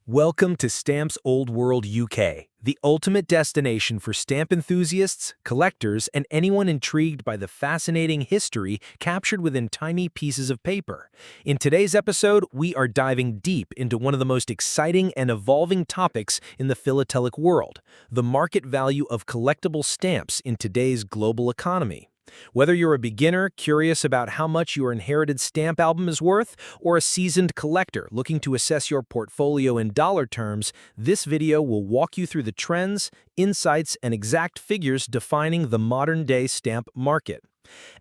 Welcome to Stamps Old World UK, the ultimate destination for stamp enthusiasts, collectors, and anyone intrigued by the fascinating history captured within tiny pieces of paper. In today's episode, we are diving deep into one of the most exciting and evolving topics in the philatelic world, the market value of collectible stamps in today's global economy. Whether you're a beginner curious about how much your inherited stamp album is worth, or a seasoned collector looking to assess your portfolio in dollar terms, this video will walk you through the trends, insights, and exact figures defining the modern-day stamp market.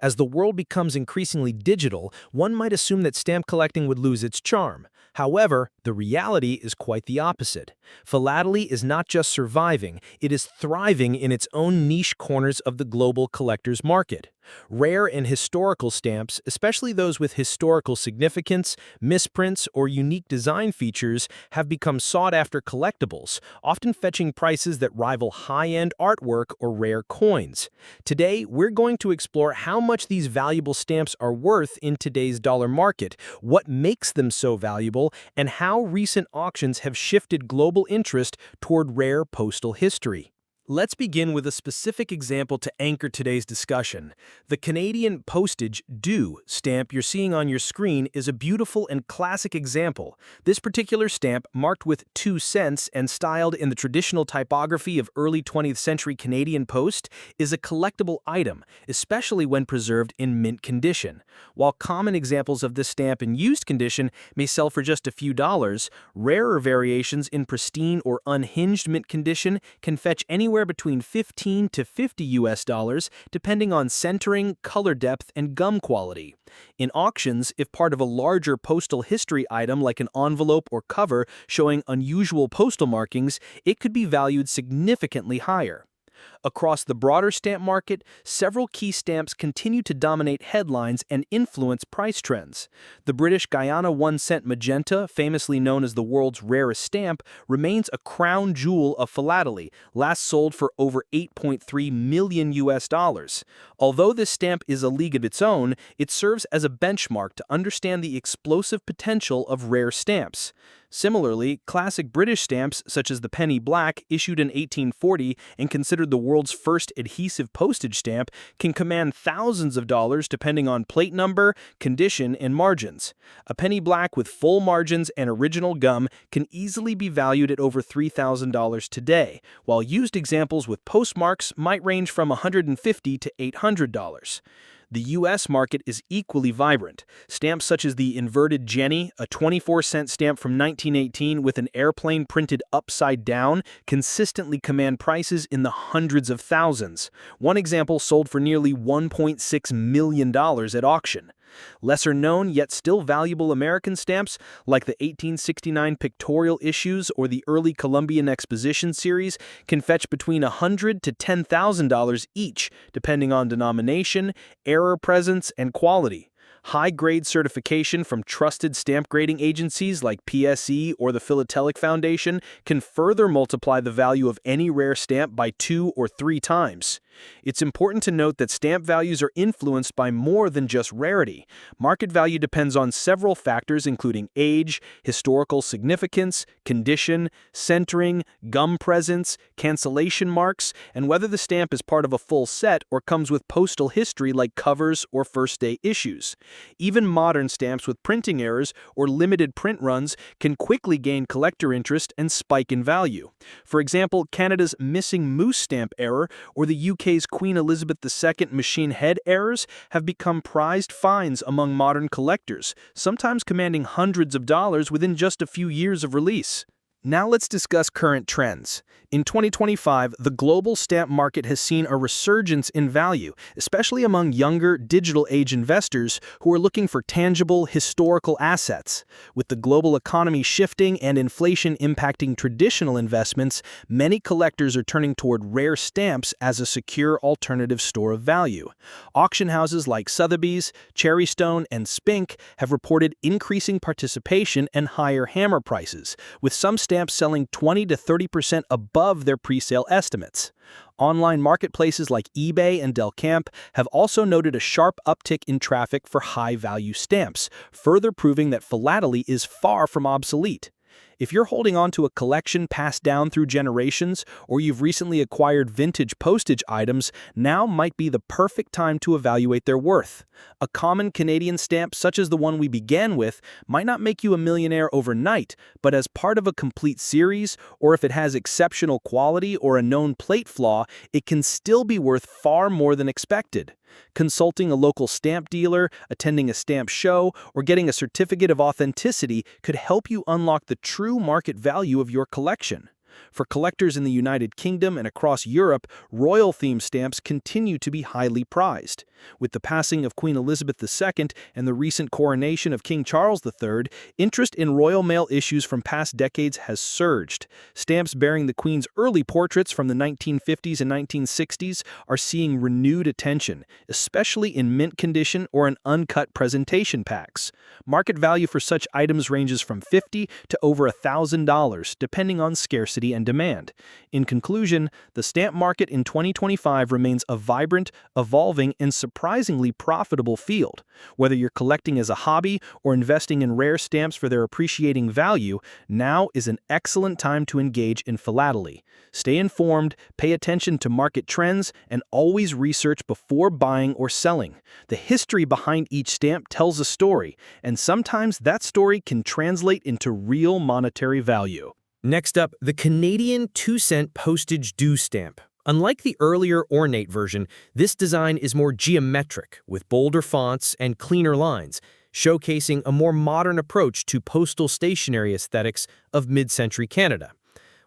As the world becomes increasingly digital, one might assume that stamp collecting would lose its charm. However, the reality is quite the opposite. Philately is not just surviving, it is thriving in its own niche corners of the global collector's market. Rare and historical stamps, especially those with historical significance, misprints, or unique design features, have become sought-after collectibles, often fetching prices that rival high-end artwork or rare coins. Today, we're going to explore how much these valuable stamps are worth in today's dollar market, what makes them so valuable, and how recent auctions have shifted global interest toward rare postal history. Let's begin with a specific example to anchor today's discussion. The Canadian Postage Due stamp you're seeing on your screen is a beautiful and classic example. This particular stamp, marked with 2 cents and styled in the traditional typography of early 20th century Canadian Post, is a collectible item, especially when preserved in mint condition. While common examples of this stamp in used condition may sell for just a few dollars, rarer variations in pristine or unhinged mint condition can fetch anywhere between $15 to $50 depending on centering, color depth, and gum quality. In auctions, if part of a larger postal history item like an envelope or cover showing unusual postal markings, it could be valued significantly higher. Across the broader stamp market, several key stamps continue to dominate headlines and influence price trends. The British Guiana 1-cent magenta, famously known as the world's rarest stamp, remains a crown jewel of philately, last sold for over $8.3 million. Although this stamp is a league of its own, it serves as a benchmark to understand the explosive potential of rare stamps. Similarly, classic British stamps, such as the penny black, issued in 1840 and considered the world's first adhesive postage stamp, can command thousands of dollars depending on plate number, condition, and margins. A penny black with full margins and original gum can easily be valued at over $3,000 today, while used examples with postmarks might range from $150 to $800. The U.S. market is equally vibrant. Stamps such as the inverted Jenny, a 24-cent stamp from 1918 with an airplane printed upside down, consistently command prices in the hundreds of thousands. One example sold for nearly $1.6 million at auction. Lesser known yet still valuable American stamps, like the 1869 pictorial issues or the early Columbian Exposition series, can fetch between $100 to $10,000 each, depending on denomination, error presence, and quality. High-grade certification from trusted stamp grading agencies like PSE or the Philatelic Foundation can further multiply the value of any rare stamp by 2 or 3 times. It's important to note that stamp values are influenced by more than just rarity. Market value depends on several factors including age, historical significance, condition, centering, gum presence, cancellation marks, and whether the stamp is part of a full set or comes with postal history like covers or first-day issues. Even modern stamps with printing errors or limited print runs can quickly gain collector interest and spike in value. For example, Canada's missing moose stamp error or the UK's Queen Elizabeth II machine head errors have become prized finds among modern collectors, sometimes commanding hundreds of dollars within just a few years of release. Now let's discuss current trends. In 2025, the global stamp market has seen a resurgence in value, especially among younger, digital-age investors who are looking for tangible, historical assets. With the global economy shifting and inflation impacting traditional investments, many collectors are turning toward rare stamps as a secure alternative store of value. Auction houses like Sotheby's, Cherrystone, and Spink have reported increasing participation and higher hammer prices, with some stamps selling 20 to 30% above their pre-sale estimates. Online marketplaces like eBay and Del Camp have also noted a sharp uptick in traffic for high-value stamps, further proving that philately is far from obsolete. If you're holding on to a collection passed down through generations, or you've recently acquired vintage postage items, now might be the perfect time to evaluate their worth. A common Canadian stamp such as the one we began with might not make you a millionaire overnight, but as part of a complete series, or if it has exceptional quality or a known plate flaw, it can still be worth far more than expected. Consulting a local stamp dealer, attending a stamp show, or getting a certificate of authenticity could help you unlock the true market value of your collection. For collectors in the United Kingdom and across Europe, royal-themed stamps continue to be highly prized. With the passing of Queen Elizabeth II and the recent coronation of King Charles III, interest in Royal Mail issues from past decades has surged. Stamps bearing the Queen's early portraits from the 1950s and 1960s are seeing renewed attention, especially in mint condition or in uncut presentation packs. Market value for such items ranges from $50 to over $1,000, depending on scarcity and demand. In conclusion, the stamp market in 2025 remains a vibrant, evolving, and surprisingly profitable field. Whether you're collecting as a hobby or investing in rare stamps for their appreciating value, now is an excellent time to engage in philately. Stay informed, pay attention to market trends, and always research before buying or selling. The history behind each stamp tells a story, and sometimes that story can translate into real monetary value. Next up, the Canadian 2-cent postage due stamp. Unlike the earlier ornate version, this design is more geometric, with bolder fonts and cleaner lines, showcasing a more modern approach to postal stationery aesthetics of mid-century Canada.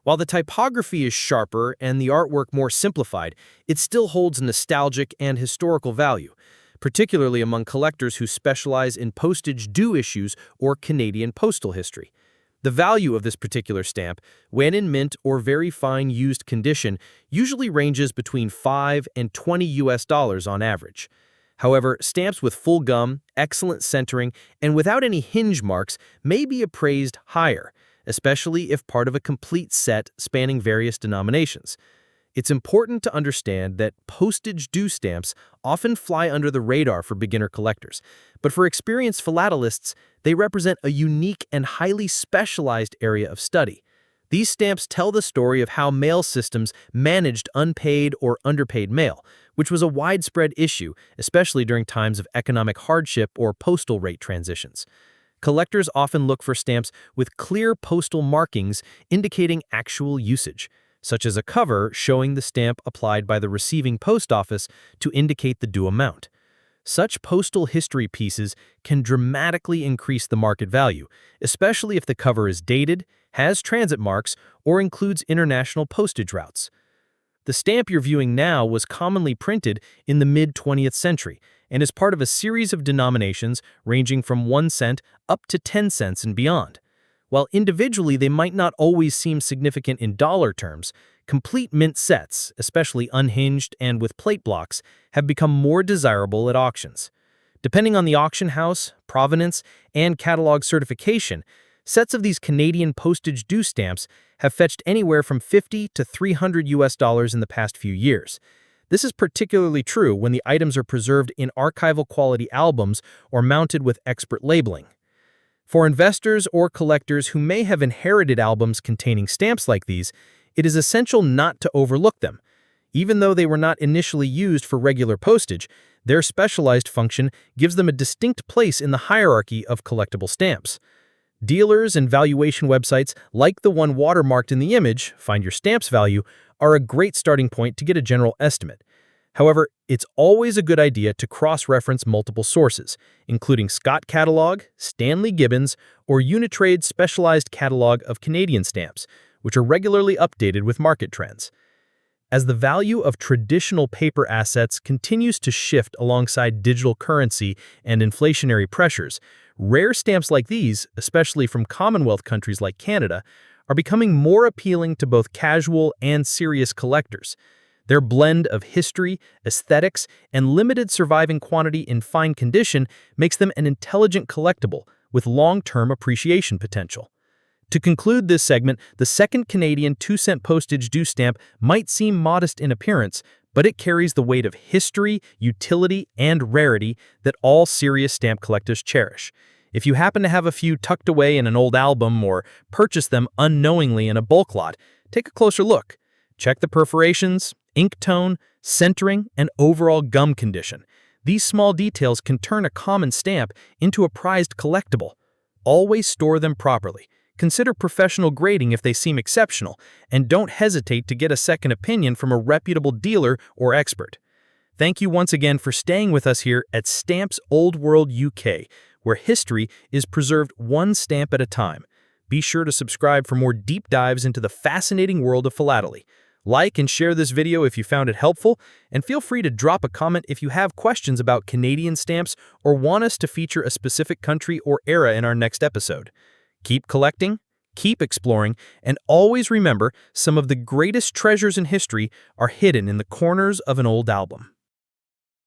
While the typography is sharper and the artwork more simplified, it still holds nostalgic and historical value, particularly among collectors who specialize in postage due issues or Canadian postal history. The value of this particular stamp, when in mint or very fine used condition, usually ranges between $5 and $20 on average. However, stamps with full gum, excellent centering, and without any hinge marks may be appraised higher, especially if part of a complete set spanning various denominations. It's important to understand that postage due stamps often fly under the radar for beginner collectors, but for experienced philatelists, they represent a unique and highly specialized area of study. These stamps tell the story of how mail systems managed unpaid or underpaid mail, which was a widespread issue, especially during times of economic hardship or postal rate transitions. Collectors often look for stamps with clear postal markings indicating actual usage, such as a cover showing the stamp applied by the receiving post office to indicate the due amount. Such postal history pieces can dramatically increase the market value, especially if the cover is dated, has transit marks, or includes international postage routes. The stamp you're viewing now was commonly printed in the mid-20th century and is part of a series of denominations ranging from 1 cent up to 10 cents and beyond. While individually they might not always seem significant in dollar terms, complete mint sets, especially unhinged and with plate blocks, have become more desirable at auctions. Depending on the auction house, provenance, and catalog certification, sets of these Canadian postage due stamps have fetched anywhere from $50 to $300 in the past few years. This is particularly true when the items are preserved in archival quality albums or mounted with expert labeling. For investors or collectors who may have inherited albums containing stamps like these, it is essential not to overlook them. Even though they were not initially used for regular postage, their specialized function gives them a distinct place in the hierarchy of collectible stamps. Dealers and valuation websites, like the one watermarked in the image, Find Your Stamps Value, are a great starting point to get a general estimate. However, it's always a good idea to cross-reference multiple sources, including Scott Catalog, Stanley Gibbons, or Unitrade's specialized catalog of Canadian stamps, which are regularly updated with market trends. As the value of traditional paper assets continues to shift alongside digital currency and inflationary pressures, rare stamps like these, especially from Commonwealth countries like Canada, are becoming more appealing to both casual and serious collectors. Their blend of history, aesthetics, and limited surviving quantity in fine condition makes them an intelligent collectible with long-term appreciation potential. To conclude this segment, the second Canadian 2-cent postage due stamp might seem modest in appearance, but it carries the weight of history, utility, and rarity that all serious stamp collectors cherish. If you happen to have a few tucked away in an old album or purchase them unknowingly in a bulk lot, take a closer look. Check the perforations, ink tone, centering, and overall gum condition. These small details can turn a common stamp into a prized collectible. Always store them properly. Consider professional grading if they seem exceptional, and don't hesitate to get a second opinion from a reputable dealer or expert. Thank you once again for staying with us here at Stamps Old World UK, where history is preserved one stamp at a time. Be sure to subscribe for more deep dives into the fascinating world of philately. Like and share this video if you found it helpful, and feel free to drop a comment if you have questions about Canadian stamps or want us to feature a specific country or era in our next episode. Keep collecting, keep exploring, and always remember some of the greatest treasures in history are hidden in the corners of an old album.